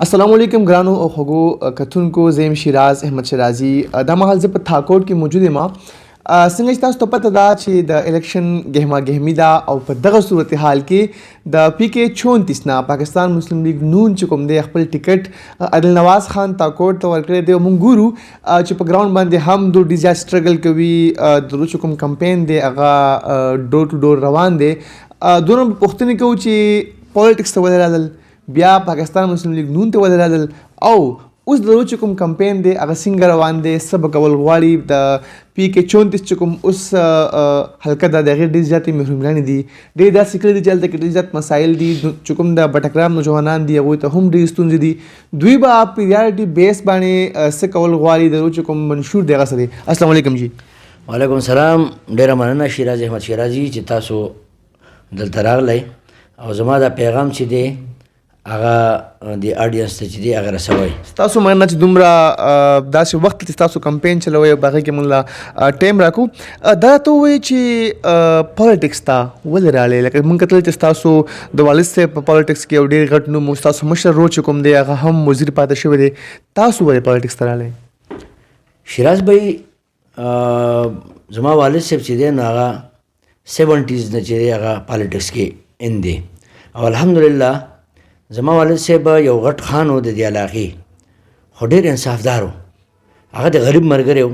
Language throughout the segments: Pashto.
अस्सलाम वालेकुम ګرانو او خوږو کتونکو زیم شیراز احمد شیرازي دا مهال زه په تھاکوټ کې موجود یم. څنګه چې تاسو ته پته ده چې د الیکشن ګهما ګهمي ده او په دغه صورتحال کې د پی کې 34 نه پاکستان مسلم لیگ نون چې کوم دی خپل ټیکټ عادل نواز خان تھاکوټ ته ورکړی دی. موږ ګورو چې په ګراوند باندې هم د ډیزا سټرګل کوي، د چې کوم کمپین دی هغه ډور ټو ډور روان دی. دونه پوښتنې کوو چې پالیټکس ته ولې راغلل، بیا پاکستان مسلم لیگ نون ته ولې راغلل، او اوس د چې کوم کمپین دی هغه څنګه روان دی، څه به کول غواړي. د پی کې 34 چې کوم اوس حلقه ده د هغې ډېر زیاتې محرومیانې دي، ډېر داسې کړي دي چې هلته کې ډېر زیات مسایل دي. چې کوم د بټګرام نوجوانان دي هغوی ته هم ډېرې ستونزې دي. دوی به پیریارټي بیس باندې څه کول غواړي، د چې کوم منشور دی هغه څه دی. السلام علیکم جی. وعلیکم السلام. ډېره مننه شیراز احمد شیرازي چې تاسو دلته راغلی او زما دا پیغام چې دی هغه د اډینس ته چې دی هغه رسوئ. ستاسو مننه چې دومره داسې وخت چې تاسو کمپین چلوئ او په هغې کې موږ له ټایم راکړو. دا راته ووایئ چې پالیټکس ته ولې راغلی؟ لکه موږ کتل چې ستاسو د والد صاحب په پالیټکس کې یو ډېر غټ نوم و، ستاسو مشر ورور چې کوم دی هغه هم وزیر پاتې شوی دی. تاسو ولې پالیټکس ته راغلی؟ شیراز بھائی زما والد صاحب چې دی نو هغه 70s نه چې دی هغه پالیټکس کې ان دی او الحمدلله زما والد صاحب یو غټ خان و د دې علاقې، خو ډېر انصافدار و. هغه د غریب ملګری و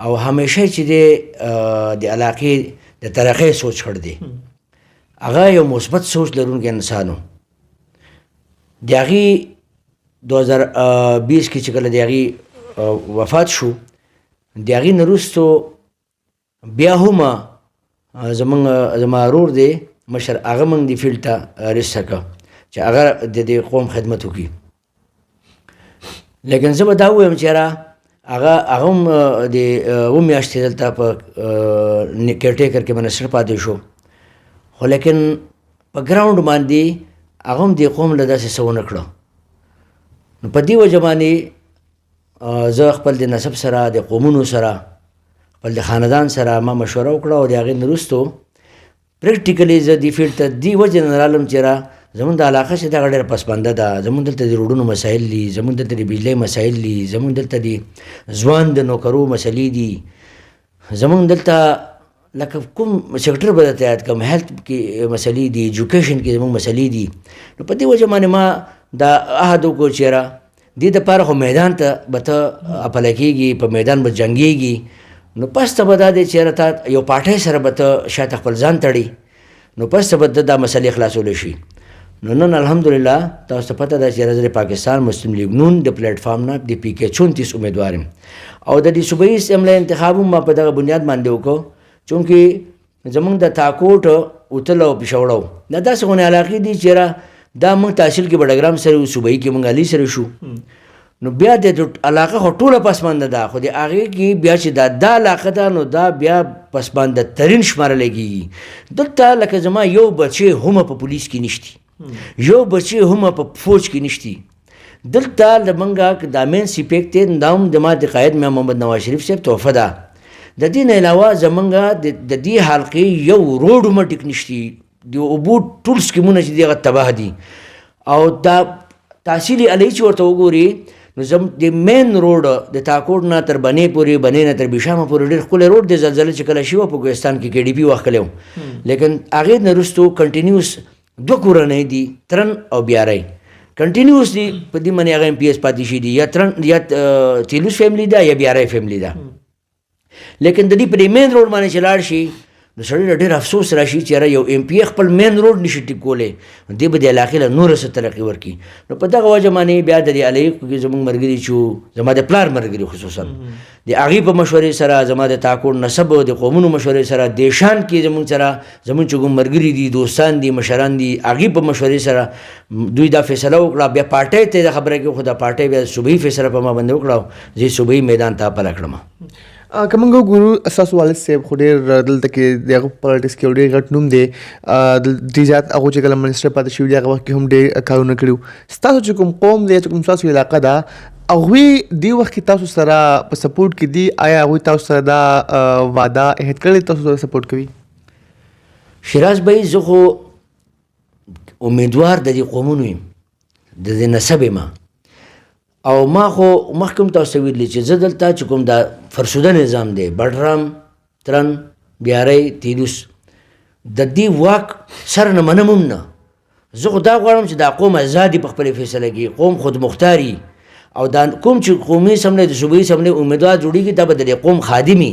او همیشه چې دی د علاقې د ترقۍ سوچ کړی دی. هغه یو مثبت سوچ لرونکی انسان و. د هغې 2020 کې چې کله د هغې وفات شو، د هغې نه وروستو بیا هم زما ورور دی مشر، هغه موږ دې فیلډ ته رسه کړه چې هغه د دې قوم خدمت وکړي. لیکن زه به دا ووایم چې یاره هغه هم د 7 میاشتې دلته په کیرټیکر کې منسټر پاتې شو، خو لیکن په ګراونډ باندې هغه هم دې قوم له داسې څه ونه کړه. نو په دې وجه باندې زه خپل د نسب سره، د قومونو سره، خپل د خاندان سره ما مشوره وکړه او د هغې نه وروستو پریکټیکلی زه دې فیلډ ته دې وجې نه رالم چې یاره زمونږ د علاقه چې دغه ډېره پسمانده ده. زمونږ دلته د روډونو مسایل دي، زمونږ دلته د بجلۍ مسایل دي، زمونږ دلته د ځوان د نوکرو مسلې دي، زمونږ دلته لکه کوم سیکټر به درته یاد کړم، هیلث کې مسلې دي، ایجوکیشن کې زمونږ مسلې دي. نو په دې وجه باندې ما دا عهد وکړو چې یاره دې دپاره خو میدان ته به ته اپلی کېږي، په میدان به جنګېږي. نو پس ته به دا دی چې یاره تا یو پارټۍ سره به ته شاته خپل ځان تړي، نو پس ته به ته دا مسلې خلاصولی شي. نو نن الحمدلله تاسو ته پته ده چې زه د پاکستان مسلم لیگ نون د پلیټ فارم نه د پی کې 34 امیدوار یم او د دې صوبایي اسمبلی انتخاب هم ما په دغه بنیاد باندې وکړو، چونکې زمونږ د تاکوټ اوتل او پېښور دا داسې غونې علاقې دي چې دا موږ تحصیل کې بډګرام سره وو، صوبایي کې موږ علي سره شو. نو بیا د علاقه خو ټوله پسمانده ده، خو د هغې کې بیا چې دا علاقه ده نو دا بیا پسمانده ترین شمارلی کېږي. دلته لکه زما یو بچی هم په پولیس کې نشتی، یو بچی هم په فوج کې نشتی. دلته زمونږ دا مین سپیک دی، دا هم زما د قائد میا محمد نواز شریف صاحب تحفه ده. د دې نه علاوه زمونږ د دې حلقې یو روډ هم ټیک نشتی، د اوبو ټول سکیمونه چې دي هغه تباه دي. او دا تحصیلي علي چې ورته وګوري نو د مین روډ د تاکوټ نه تر بنې پورې، بنې نه تر بیشامه پورې ډېر ښکلی روډ دی. زلزله چې کله شوه په کوهستان کې کې ډي پي وخت کلی و، لیکن هغې نه وروستو کنټینیوس 2 کورنۍ دي، ترن او بیاری کنټینیوس دي. په دې باندې هغه MP پاتې شي دي، یا ترن یا تیلوس فیملی ده یا بیاری فیملی ده. لیکن د دې په دې مین روډ باندې چې لاړ شي نو سړی له ډېر افسوس راشي چې یاره یو MP خپل مین روډ نشي ټیک کولی، دې به د علاقې له نوره څه ترقي ورکړي. نو په دغه وجه باندې بیا د دې علاقو کې زموږ ملګري چې زما د پلار ملګري خصوصا د هغې په مشورې سره، زما د تاکوړ نسب او د قومونو مشورې سره، دیشان کې زموږ سره زموږ چې کوم ملګري دي، دوستان دي، مشران دي، هغې په مشورې سره دوی دا فیصله وکړه. بیا پارټۍ ته د خبره کې خو دا پارټۍ بیا صوبایي فیصله په ما باندې وکړه، زه صوبایي میدان ته اپله کړم. که موږ وګورو ستاسو والد صاحب خو ډېر دلته کې د هغه پالیټکس کې یو ډېر غټ نوم دی، ډېر زیات هغه چې کله منسټر پاتې شوي دي هغه وخت کې هم ډېر کارونه کړي وو. ستاسو چې کوم قوم دی، چې کوم ستاسو علاقه ده، هغوی دې وخت کې تاسو سره په سپورټ کې دي؟ آیا هغوی تاسو سره دا وعده عهد کړی تاسو سره سپورټ کوي؟ شیراز بھائی زه خو امیدوار د دې قومونو یم، د دې نسب یم او ما خو مخکې هم تاسو ته ویلي چې زه دلته چې کوم دا فرسوده نظام دی بډرام ترن بیارۍ تیلوس د دې واک سر نه منم هم نه زه خو دا غواړم چې دا قوم ازادي په خپلې فیصله کوي قوم خودمختاري او دا کوم چې قومي اسمبلی د صوبایي اسمبلی امیدوار جوړېږي دا به د دې قوم خادمي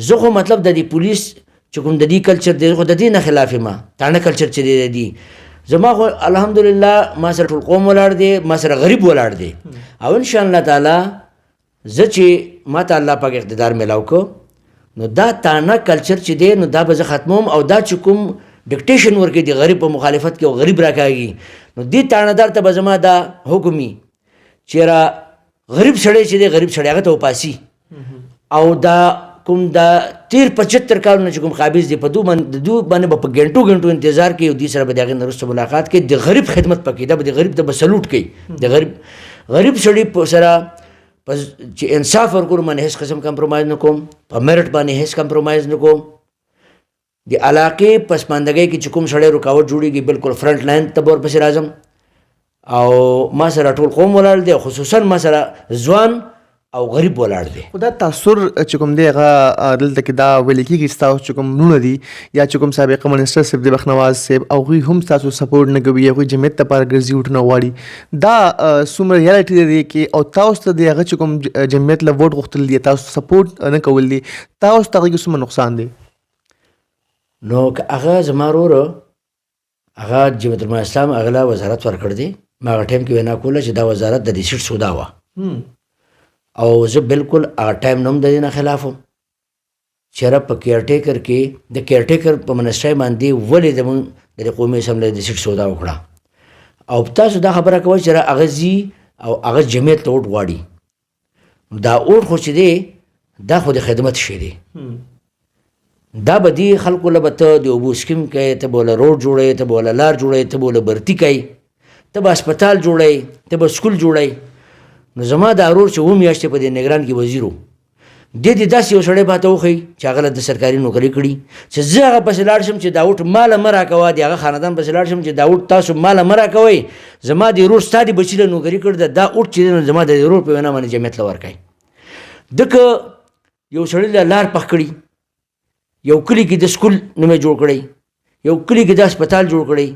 زه خو مطلب د دې پولیس چې کوم د دې کلچر دی خو د دې نه خلاف یم تاڼه کلچر چې دی زما خو الحمدلله ما سره ټول قوم ولاړ دی ما سره غریب ولاړ دی او ان شاء الله تعالی زه چې ما ته الله پاک اقتدار میلاو کو نو دا تاڼه کلچر چې دی نو دا به زه ختموم او دا چې کوم ډکټیشن ورکوي د غریب په مخالفت کې او غریب راکاږي نو دې تاڼهدار ته به زما دا حکم وي چېرې غریب سړی چې دی غریب سړی هغه ته وپاسي او دا کوم دا 73 کالونه چې کوم قابض دی په دو باندې به په ګنټو انتظار کوي او دې سره به د هغې نه وروسته ملاقات کوي د غریب خدمت پکې دا به د غریب ته به سلوټ کوي د غریب سړي په سره چې انصاف ورکړو باندې هېڅ قسم کمپرومایز نه کوم په میرټ باندې هېڅ کمپرومایز نه کوم د علاقې پسماندګۍ کې چې کوم سړی رکاوټ جوړېږي بالکل فرنټ لاین ته به ورپسې راځم او ما سره ټول قوم ولاړ دی خصوصا ما سره ځوان او غریب ولاړ دی خو دا تاثر چې کوم دی هغه دلته کې دا ویل کېږي ستاسو چې کوم نومونه دي یا چې کوم سابقه منسټر صاحب دی بخنواز صاحب او هغوی هم ستاسو سپورټ نه کوي هغوی جمعیت لپاره ګرځي وټونه غواړي دا څومره ریالټي دی کې او تاسو ته د هغه چې کوم جمعیت له ووټ غوښتل دي تاسو سپورټ نه کول دي تاسو ته هغې کې څومره نقصان دی نو که هغه زما وروره هغه جمعیت علماء اسلام هغه له وزارت ورکړ دی ما هغه ټایم کې وینا کوله چې دا وزارت د دې سیټ سودا وه او زه بالکل هغه ټایم نه هم د دې نه خلاف وم چېرې په کیرټیکر کې د کیرټیکر په منسټرۍ باندې ولې زموږ د قومي اسمبلۍ د سیټ سودا وکړه او تاسو دا خبره کوئ چې هغه ځي او هغه جمعیت ته ووټ غواړي دا ووټ خو چې دی دا خو د خدمت شی دی دا به دې خلکو له به ته د اوبو سکیم کوې ته به وله روډ جوړوې ته به وله لار جوړوې ته به وله برتي کوې ته به هسپتال جوړوې ته به سکول جوړوې نو زما دا ورور چې 7 میاشتې په دې نګران کې وزیر و دې دې داسې یو سړی ماته وښیي چې هغه له د سرکاري نوکري کړي چې زه هغه پسې لاړ شم چې دا وټ ماله مه راکوه د هغه خاندان پسې لاړ شم چې دا وټ تاسو ماله مه راکوئ زما د ورور ستا د بچي له نوکري کړې ده دا وټ چې دی نو زما د ورور په وینا باندې جمعیت له ورکوئ دکه یو سړي له لار پخ کړي یو کلي کې د سکول نوم جوړ کړی یو کلي کې د هسپتال جوړ کړی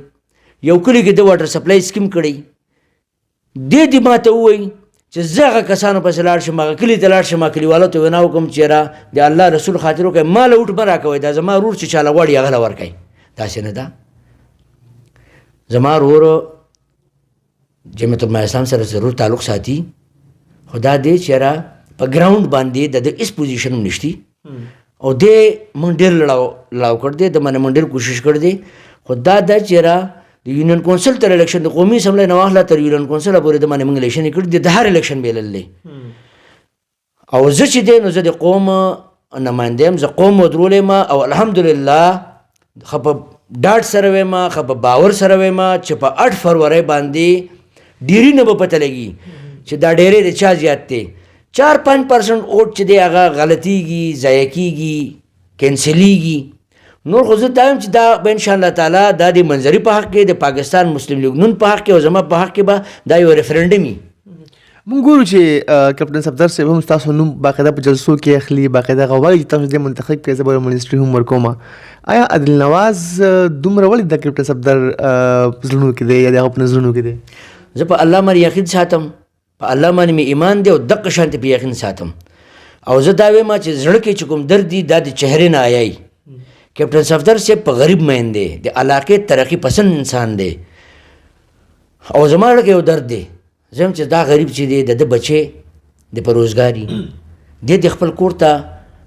یو کلي کې د واټر سپلای سکیم کړی دې ماته ووایي چې زه هغه کسانو پسې لاړ شم هغه کلي ته لاړ شم کلیوالو ته وینا وکړم چې یاره د الله رسول خاطر وکړئ ما له وټ مه راکوئ دا زما ورور چې چاله غواړي هغه له ورکوئ داسې نه ده زما ورور جمعیت علماء اسلام سره ضرور تعلق ساتي خو دا دی چې یاره په ګراونډ باندې د هېڅ پوزیشن هم نشتي او دې موږ ډېر لړاو کړ دی د باندې موږ ډېر کوشش کړ دی خو دا ده چې یاره د یونین کونسل تر الیکشن د قومي اسمبلی نه واخله تر یونین کونسله پورې د باندې موږ الیکشن یې کړي دي د هر الیکشن بېلل دی او زه چې دی نو زه د قوم نماینده یم زه قوم ودرولی یم او الحمدلله ښه په ډاډ سره ویم ښه په باور سره ویم چې په 8 فروری باندې ډیري نه به پته لګي چې دا ډیری د چا زیات دی 4-5% ووټ چې دی هغه غلطیږي ضایع کیږي کینسلیږي نور خو زه دا یم چې دا به انشاءالله تعالی دا د منظري په حق کې د پاکستان مسلم لیگ نون په حق کې او زما په حق کې به دا یو ریفرنډم وي مونږ ګورو چې کپټن صفدر صاحب هم ستاسو نوم باقاعده په جلسو کې اخلي باقاعده غواړي چې تاسو دې منتخب کړئ زه به منسټري هم ورکوم آیا عادل نواز دومره ولې د کپټن صفدر زړونو کې دی یا د هغه په نظرونو کې دی زه په الله باندې یقین ساتم په الله باندې مې ایمان دی او دقه شانتې په یقین ساتم او زه دا وایم چې زړه کې چې کوم درد دی دا د چهرې نه آیایي کپټن صفدر صاحب په غریب مین دی د علاقې ترقي پسند انسان دی او زما زړه کې یو درد دی زه چې دا غریب چې دی د بچې د په روزګاري دی د خپل کور ته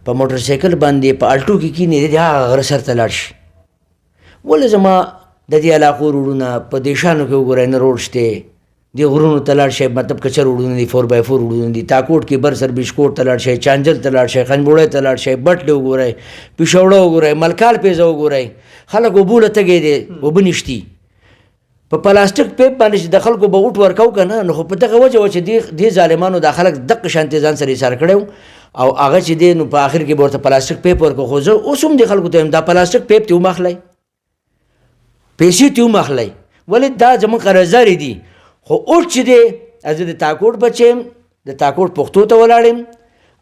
په موټر سایکل باندې په الټو کې کینې دی هغه غره سر ته لاړ شي ولې زما د دې علاقو روډونه په دیشانو کې وګورئ نه روډ شته دی غرونو ته لاړ شئ مطلب کچر وړونه دي 4x4 وړونه دي تاکوټ کې بر سر بشکوټ ته لاړ شئ چانجل ته لاړ شئ خنجبوړی ته لاړ شئ بټلې وګورئ پېښوړه وګورئ ملکال پیزه وګورئ خلک اوبو له تږی دی اوبه نشتي په پلاستیک پیپ باندې چې د خلکو به وټ ورکوو که نه نو خو په دغه وجه وه چې دې ظالمانو دا خلک دقه شانتې ځان سره ایثار کړی او هغه چې دی نو په آخر کې به ورته پلاستیک پیپ ورکړو خو زه اوس هم دې خلکو ته یم دا پلاستیک پیپ ترې وماخلی پیسې ترې وماخلی ولې دا زموږ قرضدارې دي خو اوس چې دی زه د تاکوټ بچ یم د تاکوټ پښتو ته ولاړ یم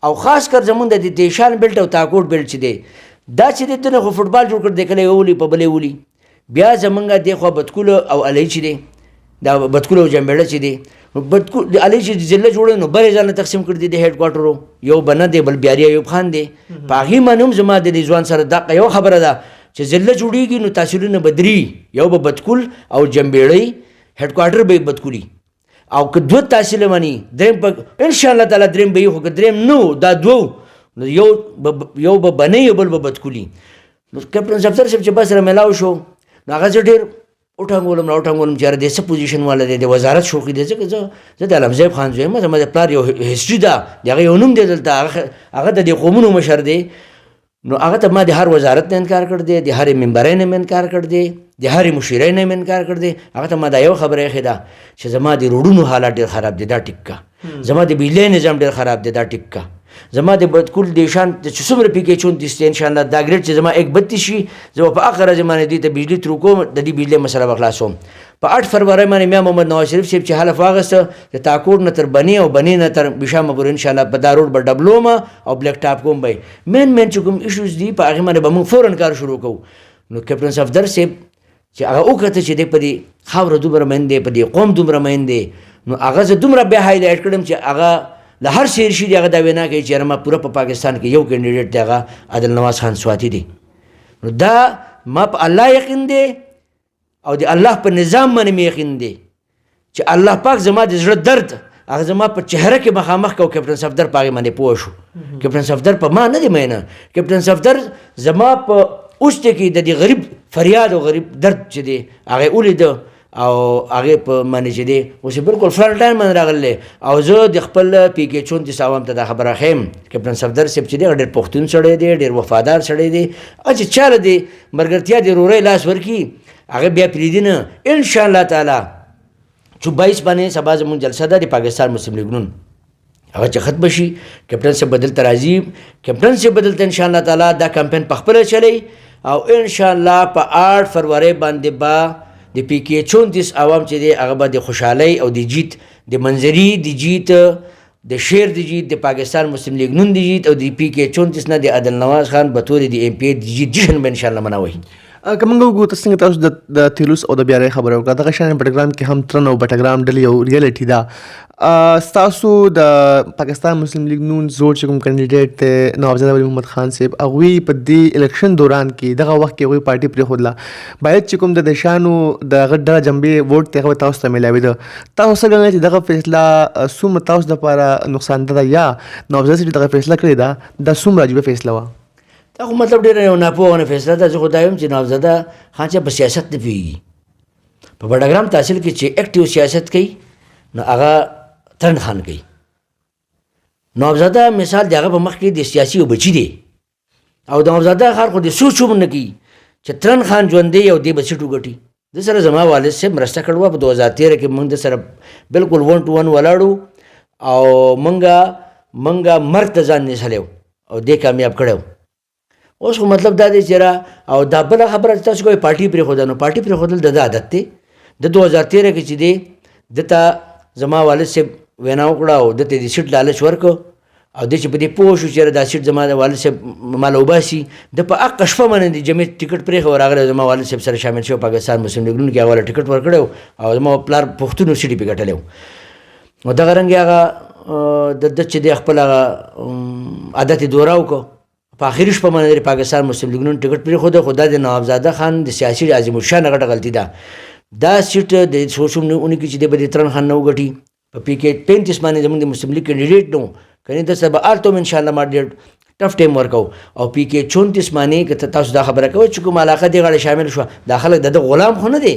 او خاص کر زمونږ د دیشان بیلټ او تاکوټ بیلټ چې دی دا چې دی دنه خو فوټبال جوړ کړ دی کله یې ولي په بلې ولي بیا زمونږ دی خو بتکول او علی چې دی دا بتکول او جنبېړه چې دی بتکول علی چې ضلع جوړ نو بلې ځان تقسیم کړ دی د هډ کوارټرو یو بنه دی بل بیاري ایوب خان دی په هغې باندې هم زما د ځوان سره دا یو خبره ده چې ضلع جوړېږي نو تحصیلونه بدري یو به بتکول او جنبېړی هډ کوارټر به بتکولي او که دوه تحصیل مانی دریم په ان شاء الله تعالی دریم به یو که دریم نو دا دوه نو یو به بنه یو بل به بدکولي نو کیپټن افسر صاحب چې بس سره ملاو شو نو هغه زه ډېر وټانګولم چې یاره دی څه پوزیشن والا دی د وزارت شوقي دی ځکه زه د علمزیب خان زوی یم زما د پلار یو هسټري ده د هغه یو نوم دی دلته هغه د دې قومونو مشر دی نو هغه ته ما د هر وزارت نه انکار کړ دی د هر ممبرۍ نه انکار کړ دی د هر مشیرۍ نه انکار کړ دی هغه ته ما دا یو خبره ایښې ده چې زما د روډونو حالات ډېر خراب دی دا ټیک کا زما د بجلی نظام ډېر خراب دی دا ټیک کا زما د بدکول دیشان چې څومره پیکې چون دي ان شاء الله دا ګریډ چې زما 132 شي زه په اخر زمانه دي ته بجلی تر کوم د دې بجلی مسله بخلاصوم په 8 فروری باندې میا محمد نواز شریف صاحب چې حلف واغسته د تاکور نه تر بنی او بنی نه تر بشام پور ان شاء الله په دارور به ډبلوما او بلیک ټاپ کوم به مین چې کوم ایشوز دي په هغه باندې به موږ فورن کار شروع کوو نو کیپټن صفدر صاحب چې هغه وکړه چې د په دې خاور دومره مین دی په دې قوم دومره مین دی نو هغه زه دومره به هایلایټ کړم چې هغه له هر شعر شي هغه دا وینا کوي چې ما پوره په پاکستان کې یو کینډیډیټ دی هغه عادل نواز خان سواتی دی نو دا ما په الله یقین دی او د الله په نظام باندې مې یقین دی چې الله پاک زما د زړه درد هغه زما په چهره کې مخامخ کو کیپټن صفدر په هغې باندې پوه شو کیپټن صفدر په ما نه دی مینه کیپټن صفدر زما په اوس کې د دې غریب فریاد او غریب درد چې دی هغه ولیده او هغې په باندې چې دی اوس بلکل فرنټ لاین باندې راغلی او زه د خپل پی کې 34 عوام ته دا خبره ښیم کیپټن صفدر صاحب چې دی ډېر پښتون سړی دی ډېر وفادار سړی دی چې چاله دی ملګرتیا د رورۍ لاس ورکړي هغه بیا پرېږدي نه انشاءالله تعالی 22 باندې سبا زموږ جلسه ده د پاکستان مسلم لیګ نون هغه چې ختم شي کیپټن صاحب بدلته راځي کیپټن صاحب بدلته انشاءالله تعالی دا کمپین په خپله چلی او انشاءالله په 8 فروری باندې به د پی کې 34 عوام چې دی هغه به د خوشحالۍ او د جیت د منظري د جیت د شعر د جیت د پاکستان مسلم لیګ نون د جیت او د پی کې 34 نه د عادل نواز خان به طور د ایم پی د جیت جشن به انشاءالله منوي که موږ وګورو څنګه تاسو د تیلوس او د بیارۍ خبره وکړه دغه شان بټګرام کې هم ترن او بټګرام ډلې یو ریالټي ده ستاسو د پاکستان مسلم لیګ نون زوړ چې کوم کینډیډیټ دی نوابزاده ولی محمد خان صاحب هغوی په دې الیکشن دوران کې دغه وخت کې هغوی پارټي پرېښودله باید چې کوم د دشانو د هغه ډله جنبې ووټ دی هغه تاسو ته میلاوېده تاسو څه ګڼئ چې دغه فیصله څومره تاسو دپاره نقصانده ده یا نوابزاده صاحب دغه فیصله کړې ده دا څومره عجیبه فیصله وه دا خو مطلب ډېره یو ناپوهانه فیصله ده زه خو دا یم چې نوابزاده خان صاحب په سیاست نه پوهېږي په بډګرام تحصیل کې چې اکټیو سیاست کوي نو هغه ترن خان کوي نوابزاده مثال د هغه په مخ کې د سیاسي یو بچي دی او د نوابزاده خان خو د سوچ هم نه کوي چې ترن خان ژوندی او دې به سیټ وګټي د سره زما والد صاحب مرسته کړې وه په 2013 کې موږ د سره بلکل 1 to 1 ولاړو او موږ مرګ ته ځان نیسلی او دې کامیاب کړی اوس خو مطلب دا دی چې او دا بله خبره تاسو کوئ پارټي پرېښوده نو پارټي پرېښودل د ده عادت دی د 2013 کې چې دی دته زما والد صاحب وینا وکړه او دته د سیټ لالچ ورکړ او دی چې په دې پوه شو چې دا سیټ زما د والد صاحب ماله وباسي د په حقه شپه باندې د جمعیت ټکټ پرېښه راغلی زما والد صاحب سره شامل شو پاکستان مسلم لیګ نون کې هغه ټکټ ورکړی او زما پلار پښتون سیټ یې پې ګټلی و نو دغه رنګې هغه د ده چې دی خپل هغه عادت یې دوره وکړه په آخري شپه باندې د پاکستان مسلم لیګ نون ټکټ پرېښوده خو دا د نوابزاده خان د سیاسي عظیم الشانه غټه غلطي ده دا سیټ د سوچ هم نه کې چې دی به د ترن خان نه وګټي په پی کې 35 باندې زموږ د مسلم لیګ کینډیډیټ نو کنې د سبا آلته هم انشاءالله ما ډېر ټف ټایم ورکو او پی کې 34 باندې که تاسو دا خبره کوئ چې کوم علاقه دې غاړه شامل شوه دا خلک د غلام خو نه دی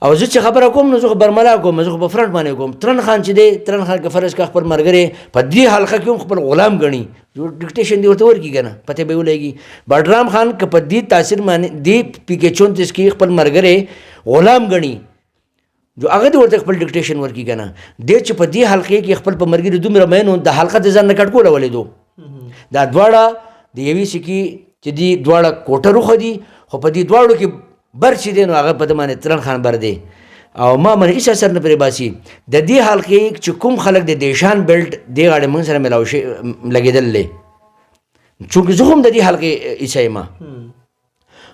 او زه چې خبره کوم نو زه خو برملا کوم زه خو په فرنټ باندې کوم ترن خان چې دی ترن خان که فرض کا خپل ملګری په دې حلقه کې هم خپل غلام ګڼي ډکټیشن دی ورته ورکړي که نه پته به یې ولګي بډرام خان که په دې تاثیر باندې دې پی کې 34 کې خپل ملګری غلام ګڼي جو هغه دې ورته خپل ډکټیشن ورکړي که نه دی چې په دې حلقې کې خپل په ملګري دومره مین د حلقه د ځان نه کټ کوله ولیدو دا دواړه د یوې سکې چې دي دواړه کوټه روخه دي خو په دې دواړو کې بر چې دی نو هغه په ده باندې ترن خان بر دی او ما من هیڅ اثر نه پرې باسي. د دې حال کې چې کوم خلک د دیشان بیلټ دې غاړې موږ سره ملاو شي لګېدل چونکې زه هم د دې حال کې عیسی ما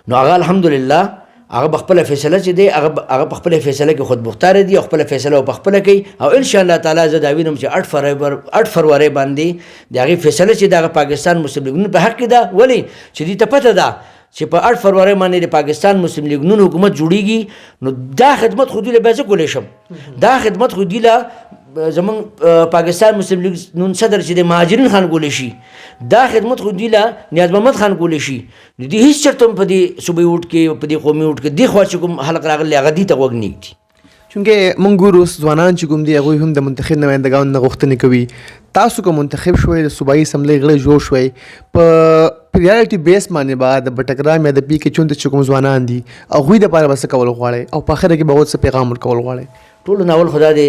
نو هغه الحمدلله هغه بخپله فیصله چې دی هغه په خپله فیصله کې خود مختار دي او خپله فیصله په خپله کوي او ان شاء الله تعالی زه دا وینم چې 8 فروری باندې د هغې فیصله چې د پاکستان مسلم لیګ نون په حق کې ده. ولې چې دې ته پته ده چې په 8 فروری باندې د پاکستان مسلم لیګ نون حکومت جوړیږي نو دا خدمت خو دوی له بیا زه کولی شم. دا خدمت خو دوی له زمونږ پاکستان مسلم لیګ نون صدر چې د مهاجرین خان کولی شي دا خدمت خو دوی له نیاز محمد خان کولی شي. نو دوی هېڅ چېرته هم په دې صوبایي ووټ کې په دې قومي ووټ کې دې خوا چې کوم خلک راغلي هغه دې ته غوږ نه ږدي. چونکې موږ ګورو اوس ځوانان چې کوم دي هغوی هم د منتخب نمایندګانو نه غوښتنې کوي. تاسو که منتخب شوئ د صوبایي اسمبلۍ غړی جوړ شوئ په پریارټي بیس باندې به د بټګرام یا د پي کې چونده چې کوم ځوانان دي هغوی دپاره به څه کول غواړئ او په اخره کې به هغوی څه پیغام ورکول غواړئ؟ ټولو ناول خو دا دی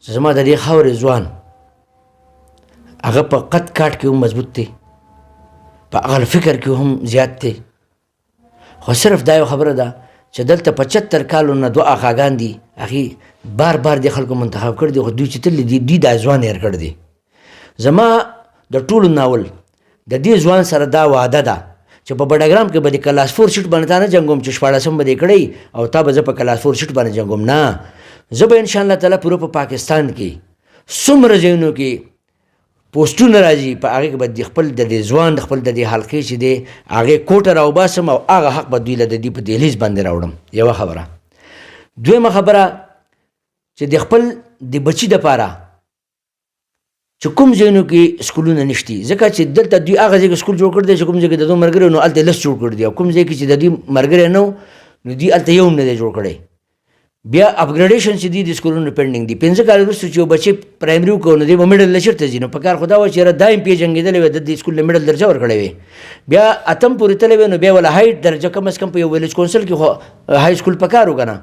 چې زما د دې خاورې ځوان هغه په قد کاټ کې هم مضبوط دی په عقل فکر کې هم زیات دی خو صرف دا یو خبره ده چې دلته 75 کالو نه دوه آقاګان دي هغې بار بار د خلکو منتخب کړي دي خو دوی چې تللي دي دوی دا ځوان هېر کړی دی. زما د ټولو ناول د دې ځوان سره دا وعده ده چې په بډګرام کې به د کلاس 4 سیټ باندې تا نه جنګوم چې 14 به دې کړی او تا به زه په کلاس 4 سیټ باندې جنګوم. نه زه به انشاءالله تعالی پوره په پاکستان کې څومره ځایونو کې پوسټونه راځي په هغې کې به د خپل د دې ځوان د خپل د دې حلقې چې دی هغې کوټه راوباسم او هغه حق به دوی له د دې په دهلیز باندې راوړم. یوه خبره. دویمه خبره چې د خپل د بچي دپاره چې کوم ځایونو کې سکولونه نشتي ځکه چې دلته دوی هغه ځای کې سکول جوړ کړی دی چې کوم ځای کې د دوی ملګري نو هلته 10 جوړ کړي دي او کوم ځای کې چې د دوی ملګري نه نو دوی هلته یو هم نه دی جوړ کړی. بیا اپګریډیشن چې دي د سکولونو پینډینګ دي 15 کال وروسته چې یو بچی پرایمري وکړو نو دی به میډل له چېرته ځي نو په کار خو دا وه چې یاره دا ایم پی جنګېدلی وی د دې سکول له میډل درجه ورکړی وی بیا اتم پورې تللی وی نو بیا وله هایټ درجه کم از کم په یو ویلیج کونسل کې خو های سکول په کار و که نه.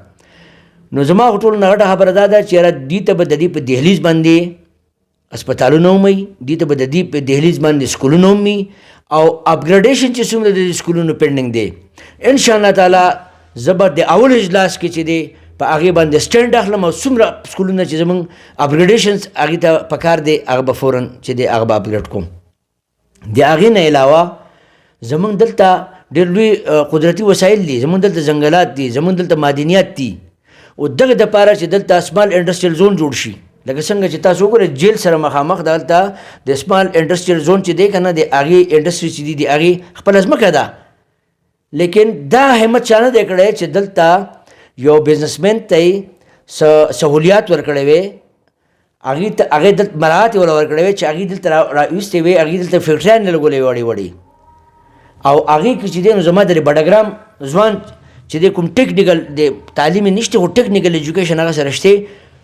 نو زما خو ټولو نه غټه خبره دا ده چې یاره دوی ته به د دې په دهلیز باندې اسپتالونه هم وي دوی ته به د دې په دهلیز باندې سکولونه هم وي او اپګریډیشن چې څومره د سکولونو پینډینګ دی انشاءالله تعالی زه به د اول اجلاس کې چې دی په هغې باندې سټینډ اخلم او څومره سکولونه چې زموږ اپګریډیشنز هغې ته پکار دی هغه به فوراً چې دی هغه به اپګریډ کوم. د هغې نه علاوه زموږ دلته ډېر لوی قدرتي وسایل دي زموږ دلته ځنګلات دي زموږ دلته معدنیات دي او دغه دپاره چې دلته سمال انډسټریل زون جوړ شي لکه څنګه چې تاسو وګورئ جیل سره مخامخ دلته د سمال انډسټریل زون چې دی که نه د هغې انډسټري چې دي د هغې خپله ځمکه ده لیکن دا همت چا نه دی کړی چې دلته یو بزنسمین ته یې سهولیات ورکړی وی هغې دلته مراعات یې ورکړی وی چې هغې دلته راویستې وی هغې دلته فیکټریانې لګولې وړې وړې او هغې کې چې دی نو زما د بډګرام ځوان چې دی کوم ټیکنیکل د تعلیم یې نشته خو ټیکنیکل ایجوکیشن هغه سره شته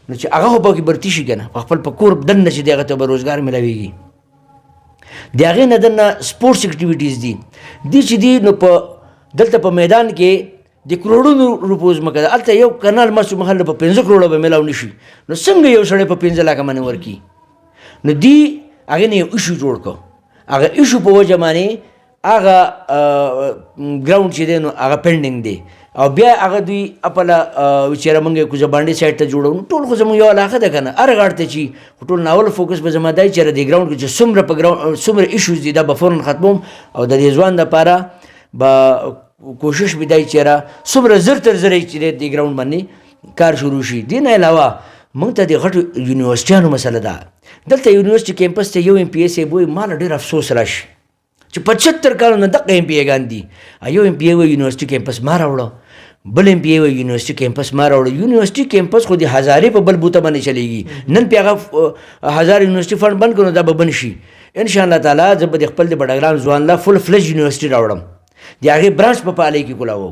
نو چې هغه خو پکې برتي شي که نه په خپل په کور دننه چې دی هغه ته به روزګار میلاویږي. د هغې نه دننه سپورټس اکټیویټیز دي چې دي نو په دلته په میدان کې د کروڑونو روپو ځمکه ده هلته یو کنال مسو محل په 15 کروڑه به میلاو نشي نو څنګه یو سړی په 15 لکه باندې ورکي نو دی هغې نه یو ایشو جوړ کړو هغه ایشو په وجه باندې هغه ګراوند چې دی نو هغه پینډینګ دی او بیا هغه دوی خپله چېرې موږ یې کوزه بانډې سایډ ته جوړو ټول خو زموږ یو علاقه ده که نه هر غاړ ته چې خو ټول ناول فوکس به زما دی چېرې دې ګراوند کې چې څومره ایشوز دي دا به فوراً ختموم او د دې ځوان دپاره به کوشش به دی چېرې څومره زر تر زره چې دی دې ګراوند باندې کار شروع شي. دې نه علاوه موږ ته د غټو یونیورسټیانو مسله ده دلته یونیورسټي کیمپس ته یو ایم پی ایس صاحب وایي ما له ډېر افسوس راشي چې 75 کالو نه دغه ایم پی ایګان دي یو ایم پی ای وایي یونیورسټي کیمپس ما راوړه بل ایم پی ای وایي یونیورسټي کیمپس ما راوړه. یونیورسټي کیمپس خو د هزارې په بل بوته باندې چلېږي نن پې هغه 1000 یونیورسټي فنډ بند کړو دا به بند شي انشاءالله تعالی زه به د خپل د بډګرام ځوان له فل فلج یونیورسټي راوړم د هغې برانچ په پالۍ کې کولاوو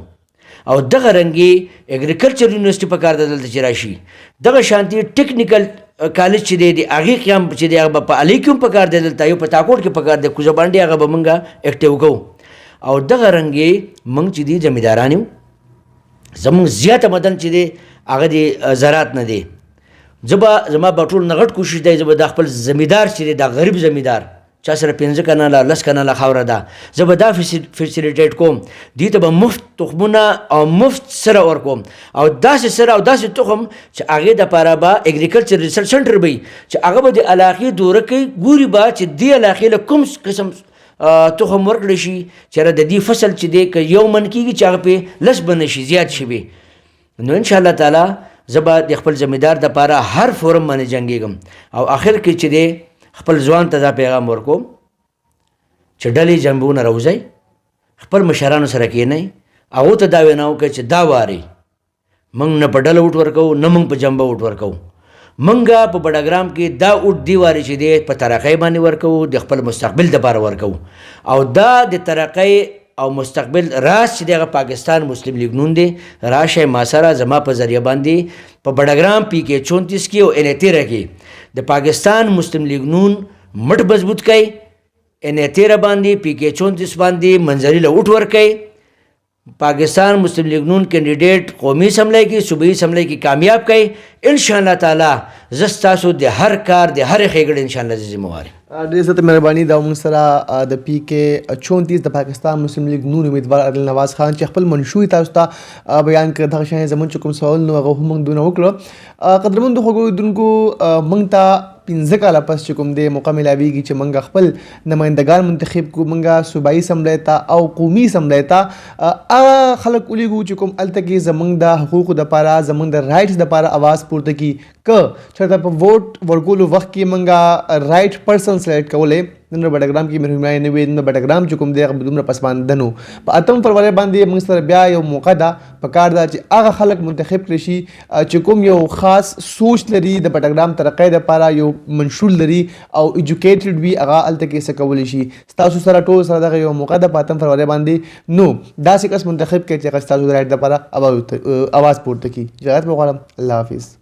او دغه رنګې اګریکلچر یونیورسټي په کار ده دلته چې راشي دغه شانتي ټیکنیکل کالج چې دی د هغې قیام چې دی هغه به په علي کې هم په کار دی دلته یو په تاکوټ کې په کار دی کوزه باندې هغه به موږ اکټیو کوو او دغه رنګې موږ چې دي زمینداران یو زموږ زیاته مدن چې دی هغه د زراعت نه دی زما به ټول نه غټ کوشش دی زه به دا خپل زمیندار چې دی دا غریب زمیندار چا سره 15 کناله 10 کناله خاوره ده زه به دا فیسیلیټیټ کوم دوی ته به مفت تخمونه او مفت سره ورکوم او داسې سره او داسې تخم چې هغې دپاره به اګریکلچر ریسرچ سنټر به وي چې هغه به د علاقې دوره کوي ګوري به چې دې علاقې له کوم قسم تخم ورکړی شي چېرې د دې فصل چې دی که 1 من کېږي چې هغه پې 10 به نه شي زیات شي به نو انشاءالله تعالی زه به د خپل زمیندار دپاره هر فورم باندې جنګېږم او آخر کې چې دی خپل ځوان ته دا پیغام ورکوم چې ډلې جنبونه راوځئ خپل مشرانو سره کښېنئ هغو ته دا وینا وکړئ چې دا وارې موږ نه په ډله ووټ ورکوو نه موږ په جنبه ووټ ورکوو موږ په بډګرام کې دا ووټ دی وارې چې دی په ترقۍ باندې ورکوو د خپل مستقبل دپاره ورکوو او دا د ترقۍ او مستقبل راز چې دی هغه پاکستان مسلم لیگ نون دی راشئ ما سره زما په ذریعه باندې په بډګرام PK 34 کې او NA13 کې د پاکستان مسلم لیگ نون مټ مضبوط کړئ NA13 باندې PK 34 باندې منظري له ووټ ورکړئ پاکستان مسلم لیگ نون کینډیډیټ قومي اسمبلی کې صوبایي اسمبلی کې کامیاب کړئ انشاءالله تعالی زه ستاسو د هر کار د هرې ښېګړې انشاءالله زه ذموار یم ډېر زیاته مهرباني دا موږ سره د PK 34 د پاکستان مسلم لیگ نون امیدوار عادل نواز خان چې خپل منشور تاسو ته بیان کړ دغه شان زموږ چې کوم سوال نو هغه هم موږ دونه وکړه قدرمنو خوږو لیدونکو موږ ته 15 کاله پس چې کوم دی موقع ملاویږي چې موږ خپل نمایندګان منتخب کړو موږ صوبایي اسمبلی ته او قومي اسمبلی ته هغه خلک ولیږو چې کوم هلته کې زموږ د حقوقو دپاره زموږ د رایټس دپاره اواز پورته کړي که چېرته په ووټ ورکولو وخت کې موږ رایټ پرسن سلیکټ کولی نن بډګرام کې مهرباني نه وي نن بډګرام چې کوم دی هغه دومره پسمانده نو په 8 فروری باندې موږ سره بیا یو موقع ده پکار ده چې هغه خلک منتخب کړي شي چې کوم یو خاص سوچ لري د بډګرام ترقۍ دپاره یو منشور لري او ایجوکیټډ وي هغه هلته کې څه کولی شي ستاسو سره ټول سره دغه یو موقع ده په 8 فروری باندې نو داسې کس منتخب کړئ چې هغه ستاسو د رایټ دپاره اواز پورته کړي اجازت به غواړم الله حافظ